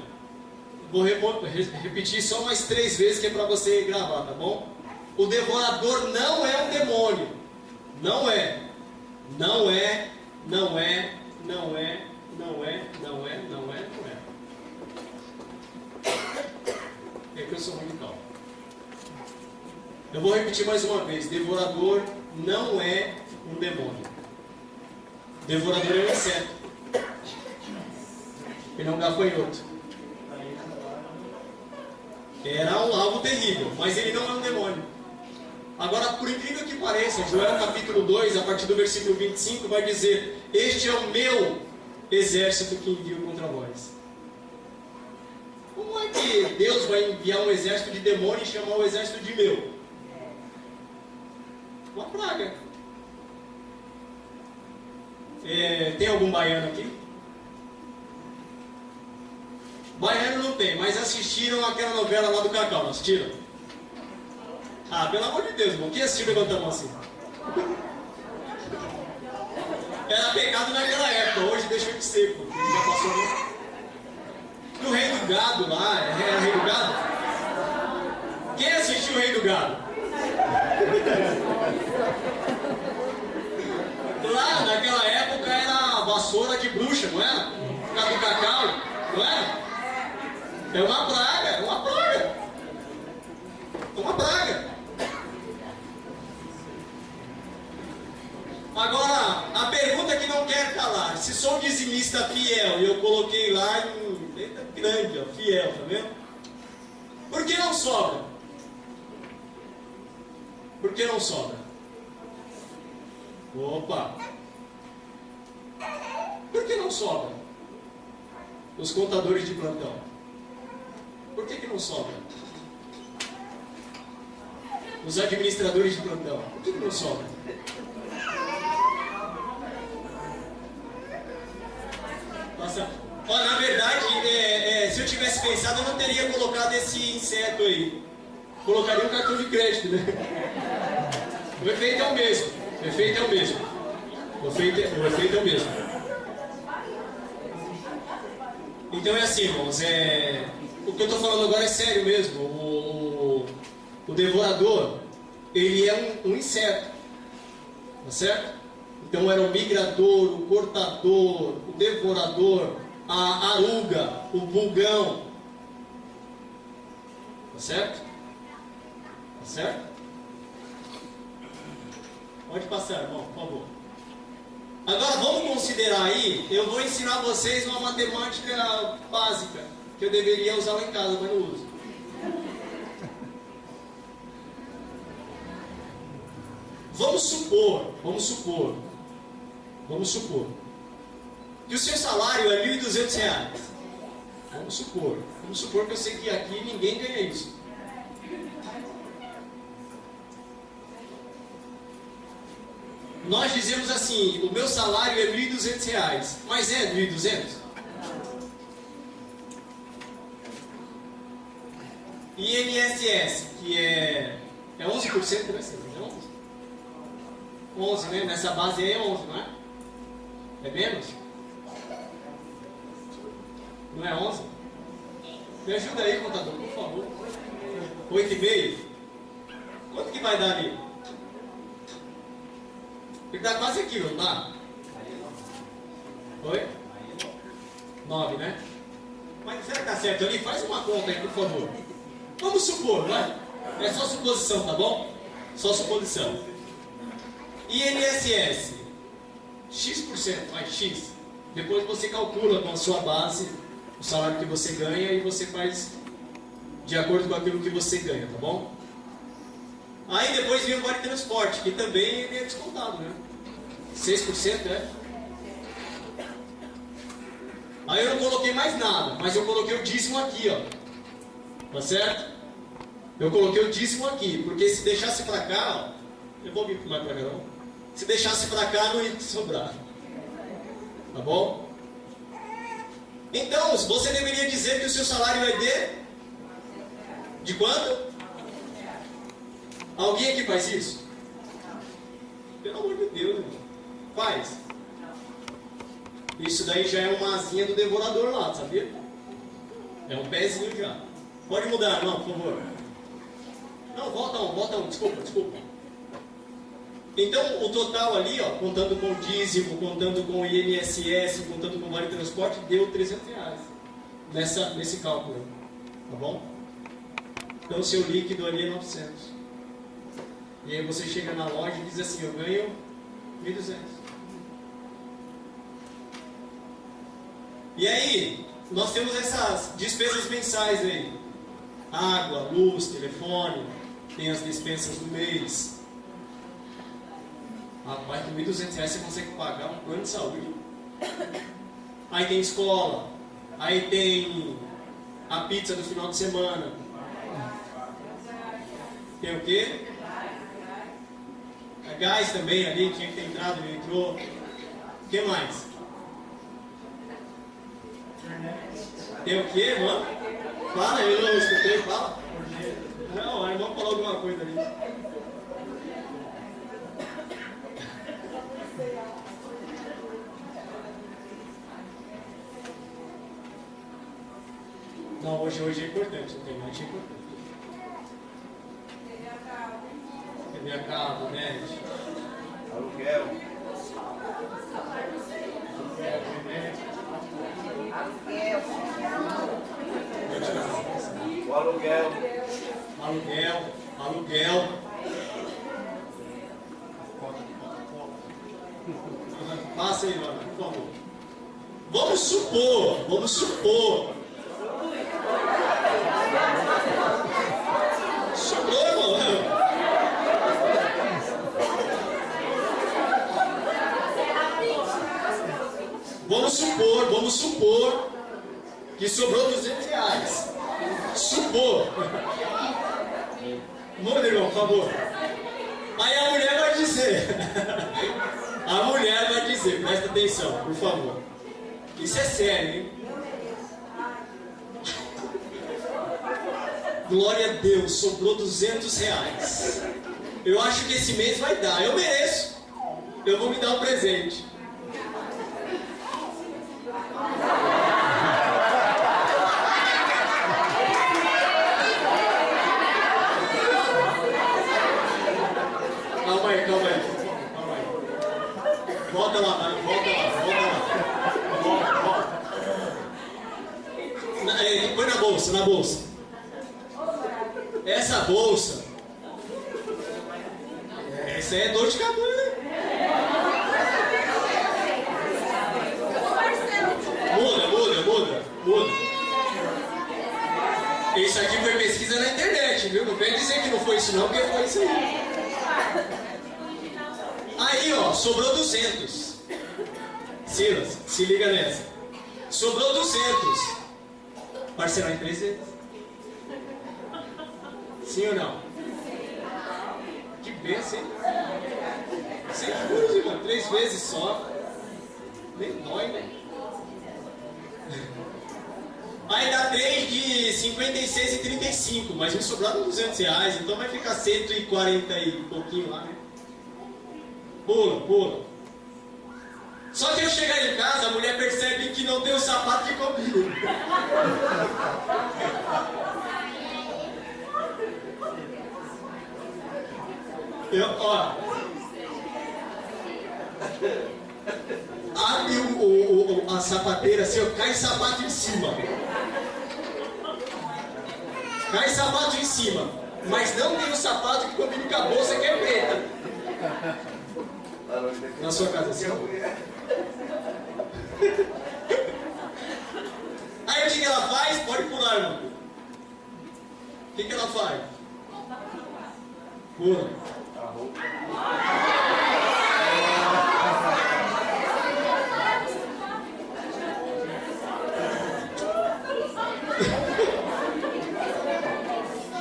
O Vou repetir só mais 3 vezes que é para você gravar, tá bom? O devorador não é um demônio. Não é. Não é, não é, não é, não é, não é, não é, não é. É que eu sou radical. Eu vou repetir mais uma vez. Devorador não é um demônio. Devorador é um inseto. Ele é um gafanhoto. Era um alvo terrível, mas ele não é um demônio. Agora, por incrível que pareça, Joel capítulo 2, a partir do versículo 25, vai dizer: este é o meu exército que envio contra vós. Como é que Deus vai enviar um exército de demônio e chamar o exército de meu? Uma praga. Tem algum baiano aqui? Baiano não tem, mas assistiram aquela novela lá do Cacau, não assistiram? Ah, pelo amor de Deus, irmão, quem assistiu levantando a mão assim? Era pecado naquela época, hoje deixou de ser, pô. Já passou, né? No Rei do Gado lá, era Rei do Gado? Quem assistiu o Rei do Gado? Lá naquela época era vassoura de bruxa, não era? Por causa do cacau, não era? É uma praga, é uma praga. É uma praga. Agora, a pergunta que não quer calar: se sou dizimista fiel e eu coloquei lá em letra grande, ó, fiel, tá vendo? Por que não sobra? Por que não sobra? Opa! Por que não sobra? Os contadores de plantão. Por que não sobra? Os administradores de plantão. Por que não sobra? Nossa, ó, na verdade, se eu tivesse pensado, eu não teria colocado esse inseto aí. Colocaria um cartão de crédito, né? O efeito é o mesmo. O efeito é o mesmo. O efeito é o mesmo. Então é assim, irmãos, o que eu estou falando agora é sério mesmo. O devorador, ele é um inseto, tá certo? Então era o migrador, o cortador, o devorador, a aruga, o pulgão, tá certo? Tá certo? Pode passar, irmão, por favor. Agora vamos considerar aí, eu vou ensinar vocês uma matemática básica, que eu deveria usar lá em casa, mas não uso. Vamos supor que o seu salário é R$ 1.200. Vamos supor que eu sei que aqui ninguém ganha isso. Nós dizemos assim: o meu salário é R$ 1.200, mas é 1.200? INSS, que é 11%, né? É 11, né? Nessa base aí é 11, não é? É menos? Não é 11? Me ajuda aí, contador, por favor. 8,5? Quanto que vai dar ali? Ele dá quase aquilo, não dá? Oi? 9, né? Mas será que tá certo ali? Faz uma conta aí, por favor. Vamos supor, vai? É só suposição, tá bom? Só suposição. INSS, X%, vai, X. Depois você calcula com a sua base o salário que você ganha e você faz de acordo com aquilo que você ganha, tá bom? Aí depois vem o vale transporte, que também ele é descontado, né? 6%, né? Aí eu não coloquei mais nada, mas eu coloquei o dízimo aqui, ó. Tá certo? Eu coloquei o dízimo aqui, porque se deixasse pra cá, ó, eu vou vir mais pra cá não. Se deixasse pra cá, não ia sobrar. Tá bom? Então, você deveria dizer que o seu salário é de quanto? Alguém aqui faz isso? Pelo amor de Deus, irmão. Faz. Isso daí já é uma asinha do devorador lá, sabia? É um pezinho já. Pode mudar, não, por favor. Não, volta um. Desculpa. Então, o total ali, ó, contando com o dízimo, contando com o INSS, contando com o vale transporte, deu R$300 nesse cálculo. Tá bom? Então, o seu líquido ali é 900. E aí você chega na loja e diz assim, eu ganho 1.200. E aí, nós temos essas despesas mensais aí. Água, luz, telefone, tem as dispensas do mês. Rapaz, com R$1.200 você consegue pagar um plano de saúde. Aí tem escola, aí tem a pizza do final de semana. Tem o quê? A gás também ali, tinha que ter entrado, não entrou. O que mais? Tem o quê, mano? Fala, eu não escutei, fala. Não, aí vamos falar alguma coisa ali. Não, hoje é importante, internet é importante. TV a cabo, net. Aluguel. O aluguel. Aluguel. Passa aí, mano, por favor. Vamos supor. Sobrou, mano. Vamos supor que sobrou R$200. Supor. Muda, irmão, por favor. Aí a mulher vai dizer. Presta atenção, por favor. Isso é sério, hein? Glória a Deus, sobrou R$200. Eu acho que esse mês vai dar. Eu mereço. Eu vou me dar um presente. Calma aí. Volta lá. Põe na bolsa. Essa bolsa. Essa é dor de cabeça. Muda. Isso aqui foi pesquisa na internet, viu? Não vem dizer que não foi isso não, porque foi isso aí. Aí, ó, sobrou 200. Silas, se liga nessa. Sobrou 200. Parcelar em 3 vezes. Sim ou não? Que bênção, hein? Sem juros, irmão. 3 vezes só. Nem dói, né? Aí dá 3 de 56 e 35. Mas me sobraram R$200. Então vai ficar 140 e pouquinho lá, né? Pula. Só que eu chegar em casa, a mulher percebe que não tem o sapato que combina. Abre a sapateira assim, ó, cai sapato em cima. Mas não tem o sapato que combina com a bolsa que é preta. Na sua casa assim, ó. Aí o que ela faz? Pode pular, irmão. O que ela faz? Pula.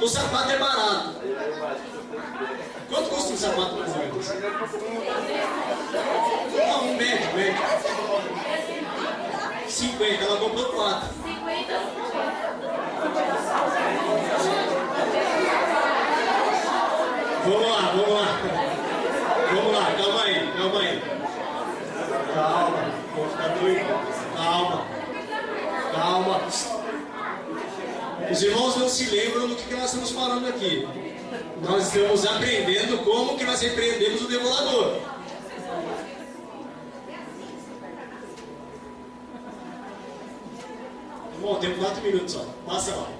O sapato é barato. Quanto custa um sapato mais ou menos? Não, um médio. 50, ela comprou 4. Vamos lá, calma aí. Calma, vou ficar doido. Calma. Os irmãos não se lembram do que nós estamos falando aqui. Nós estamos aprendendo como que nós repreendemos o devorador. Bom, tem 4 minutos só. Passa lá.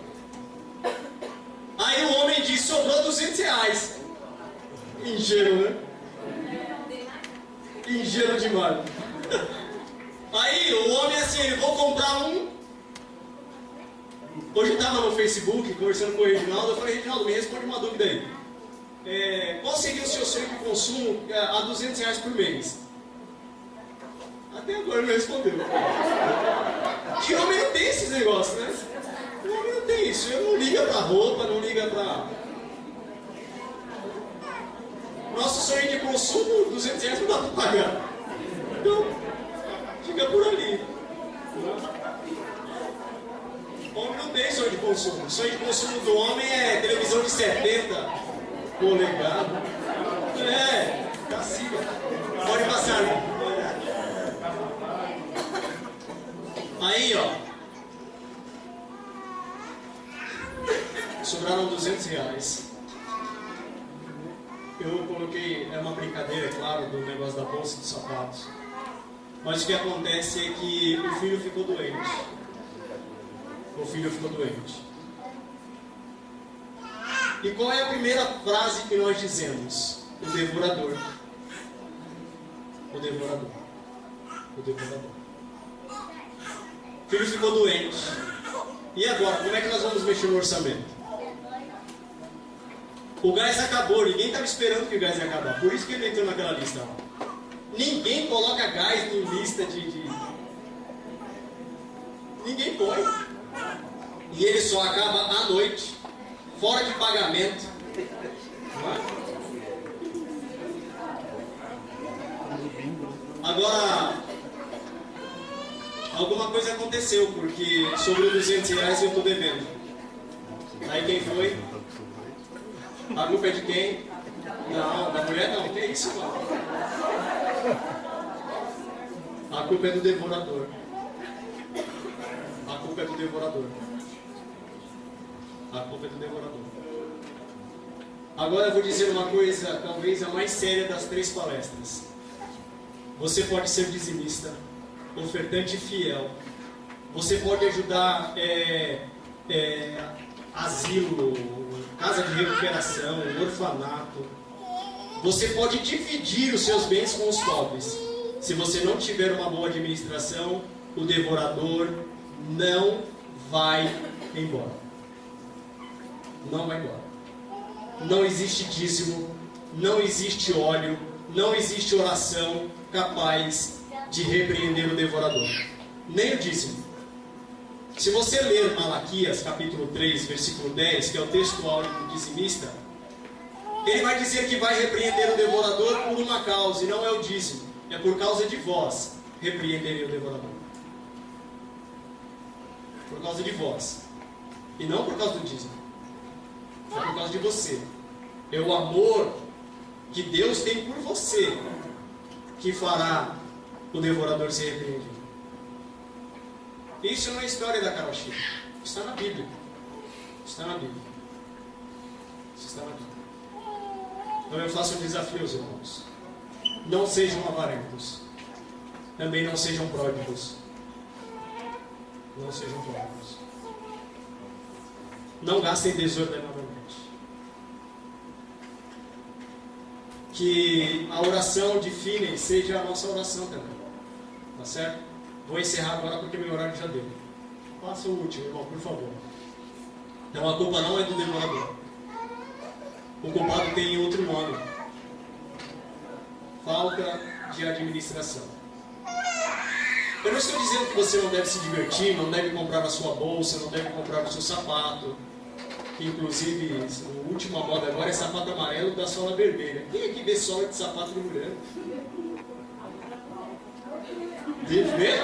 Aí o homem disse, sobrou R$200. Ingênuo, né? Ingênuo demais. Aí o homem assim, vou comprar um. Hoje eu estava no Facebook conversando com o Reginaldo. Eu falei, Reginaldo, me responde uma dúvida aí. Qual seria o seu sonho de consumo a R$200 por mês? Até agora ele não respondeu. Que homem não tem esses negócios, né? O homem não tem isso. Ele não liga pra roupa, não liga pra... Nosso sonho de consumo, R$200 não dá pra pagar. Então, fica por ali. O homem não tem sonho de consumo. O sonho de consumo do homem é televisão de 70 polegadas. Cacilha. Pode passar, né? Aí, ó. Sobraram R$200. Eu coloquei, é uma brincadeira, é claro, do negócio da bolsa de sapatos. Mas o que acontece é que o filho ficou doente. O filho ficou doente. E qual é a primeira frase que nós dizemos? O devorador. O devorador. O devorador. O filho ficou doente. E agora, como é que nós vamos mexer no orçamento? O gás acabou, ninguém estava esperando que o gás ia acabar. Por isso que ele entrou naquela lista lá. Ninguém coloca gás em lista de... Ninguém põe. E ele só acaba à noite, fora de pagamento. Não é? Agora, alguma coisa aconteceu, porque sobre os R$200 eu estou devendo. Aí quem foi? A culpa é de quem? Não, da mulher não. Que isso, mano? A culpa é do devorador. A culpa é do devorador. A culpa é do devorador. Agora eu vou dizer uma coisa, talvez a mais séria das 3 palestras. Você pode ser dizimista, ofertante fiel. Você pode ajudar asilo, casa de recuperação, orfanato. Você pode dividir os seus bens com os pobres. Se você não tiver uma boa administração, o devorador não vai embora. Não vai embora. Não existe dízimo, não existe óleo, não existe oração capaz de repreender o devorador. Nem o dízimo. Se você ler Malaquias, capítulo 3, versículo 10, que é o texto áureo do dizimista, ele vai dizer que vai repreender o devorador por uma causa, e não é o dízimo. É por causa de vós repreenderem o devorador. Por causa de vós. E não por causa do dízimo. É por causa de você. É o amor que Deus tem por você que fará o devorador ser repreendido. Isso não é história da Carol Chico. Está na Bíblia. Está na Bíblia. Isso está na Bíblia. Então eu faço um desafio aos irmãos. Não sejam avarentos. Também não sejam pródigos. Não sejam pródigos. Não gastem desordenadamente. Que a oração de Finney seja a nossa oração também. Tá certo? Vou encerrar agora porque meu horário já deu. Passa o último, irmão, por favor. Então a culpa não é do devorador. O culpado tem outro nome. Falta de administração. Eu não estou dizendo que você não deve se divertir, não deve comprar a sua bolsa, não deve comprar o seu sapato. Que inclusive, a última moda agora é sapato amarelo da sola vermelha. Quem é que vê sola de sapato de mulher? Deve ver?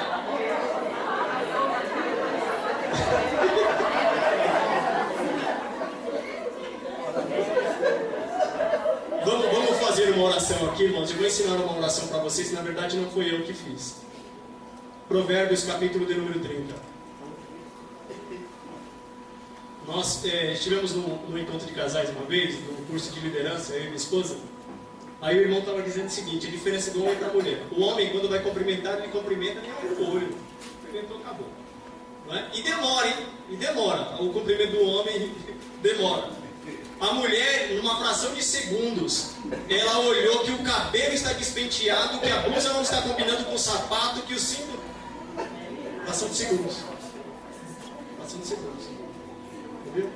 Vamos fazer uma oração aqui, irmãos. Eu vou ensinar uma oração para vocês, que na verdade não foi eu que fiz. Provérbios, capítulo de número 30. Nós estivemos no encontro de casais uma vez, no curso de liderança, eu e minha esposa. Aí o irmão estava dizendo o seguinte, a diferença do homem para a mulher. O homem, quando vai cumprimentar, ele cumprimenta nem olha no olho. Cumprimentou, acabou. Não é? E demora, hein? E demora. O cumprimento do homem demora. A mulher, numa fração de segundos, ela olhou que o cabelo está despenteado, que a blusa não está combinando com o sapato, que o cinto... Fração de segundos. Fração de segundos. Entendeu?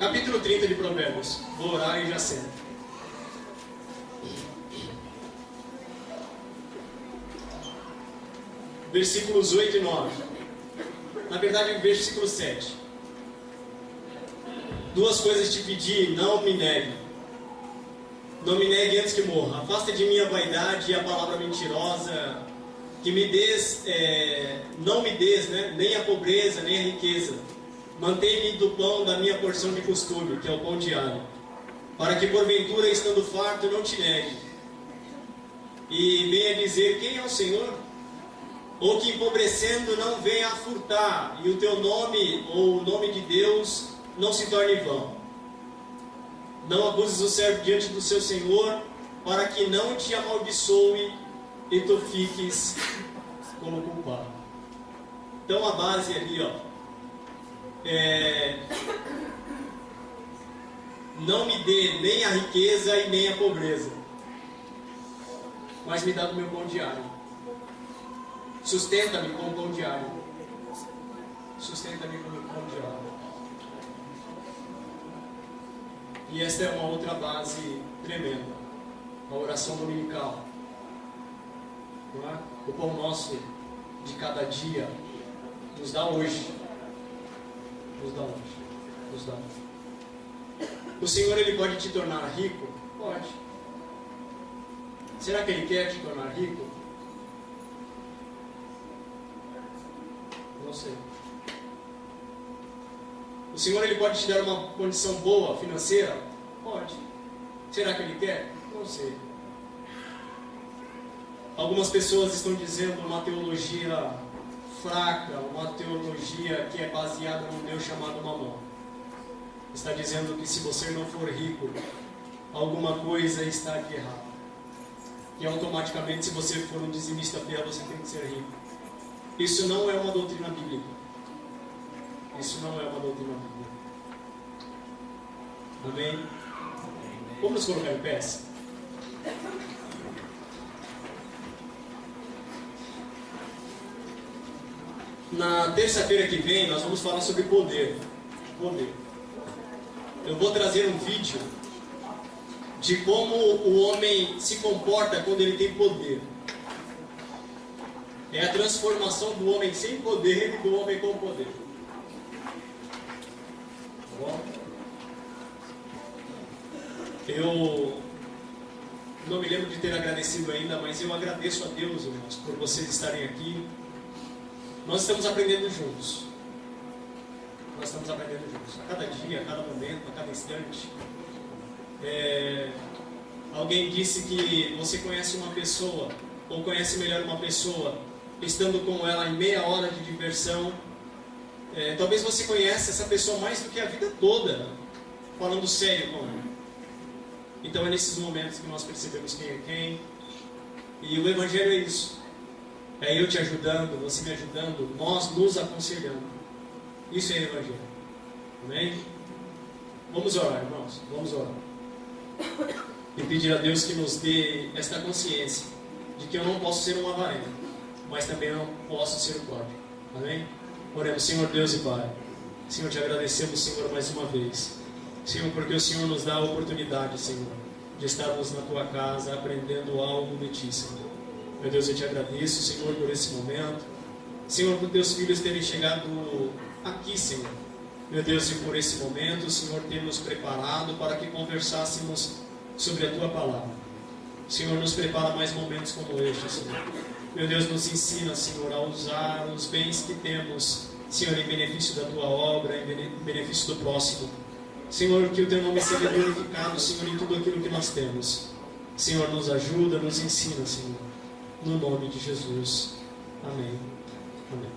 Capítulo 30 de Provérbios. Vou orar e já sento. Versículos 8 e 9. Na verdade, versículo 7. Duas coisas te pedi, não me negue. Não me negue antes que morra. Afasta de mim a vaidade e a palavra mentirosa. Que me des, não me des, né? Nem a pobreza, nem a riqueza. Mantém-me do pão da minha porção de costume, que é o pão diário. Para que porventura, estando farto, não te negue. E venha dizer, quem é o Senhor? Ou que empobrecendo não venha a furtar, e o teu nome, ou o nome de Deus, não se torne vão. Não abuses o servo diante do seu Senhor, para que não te amaldiçoe e tu fiques como culpado. Então a base ali, ó, não me dê nem a riqueza e nem a pobreza, mas me dá do meu pão diário. Sustenta-me com o pão diário. Sustenta-me com o pão diário. E esta é uma outra base tremenda. A oração dominical. Não é? O pão nosso de cada dia nos dá hoje. Nos dá hoje. Nos dá hoje. O Senhor, Ele pode te tornar rico? Pode. Será que Ele quer te tornar rico? Não sei. O Senhor, Ele pode te dar uma condição boa financeira? Pode. Será que Ele quer? Não sei. Algumas pessoas estão dizendo uma teologia fraca, uma teologia que é baseada num Deus chamado Mamon. Está dizendo que se você não for rico, alguma coisa está de errado. E automaticamente, se você for um dizimista fiel, você tem que ser rico. Isso não é uma doutrina bíblica. Isso não é uma doutrina bíblica. Amém? Vamos nos colocar em pé? Na terça-feira que vem, nós vamos falar sobre poder. Poder. Eu vou trazer um vídeo de como o homem se comporta quando ele tem poder. É a transformação do homem sem poder e do homem com poder. Tá bom? Eu não me lembro de ter agradecido ainda, mas eu agradeço a Deus, irmãos, por vocês estarem aqui. Nós estamos aprendendo juntos. Nós estamos aprendendo juntos. A cada dia, a cada momento, a cada instante. Alguém disse que você conhece uma pessoa, ou conhece melhor uma pessoa, estando com ela em meia hora de diversão. Talvez você conheça essa pessoa mais do que a vida toda, falando sério com ela. Então é nesses momentos que nós percebemos quem é quem. E o Evangelho é isso. É eu te ajudando, você me ajudando, nós nos aconselhando. Isso é Evangelho. Amém? Vamos orar, irmãos. Vamos orar. E pedir a Deus que nos dê esta consciência de que eu não posso ser um avarento, mas também não posso ser pobre. Amém? Oremos, Senhor Deus e Pai. Senhor, te agradecemos, Senhor, mais uma vez. Senhor, porque o Senhor nos dá a oportunidade, Senhor, de estarmos na Tua casa aprendendo algo de Ti, Senhor. Meu Deus, eu te agradeço, Senhor, por esse momento. Senhor, por Teus filhos terem chegado aqui, Senhor. Meu Deus, e por esse momento, o Senhor ter nos preparado para que conversássemos sobre a Tua palavra. Senhor, nos prepara mais momentos como este, Senhor. Meu Deus, nos ensina, Senhor, a usar os bens que temos, Senhor, em benefício da Tua obra, em benefício do próximo. Senhor, que o Teu nome seja glorificado, Senhor, em tudo aquilo que nós temos. Senhor, nos ajuda, nos ensina, Senhor. No nome de Jesus. Amém. Amém.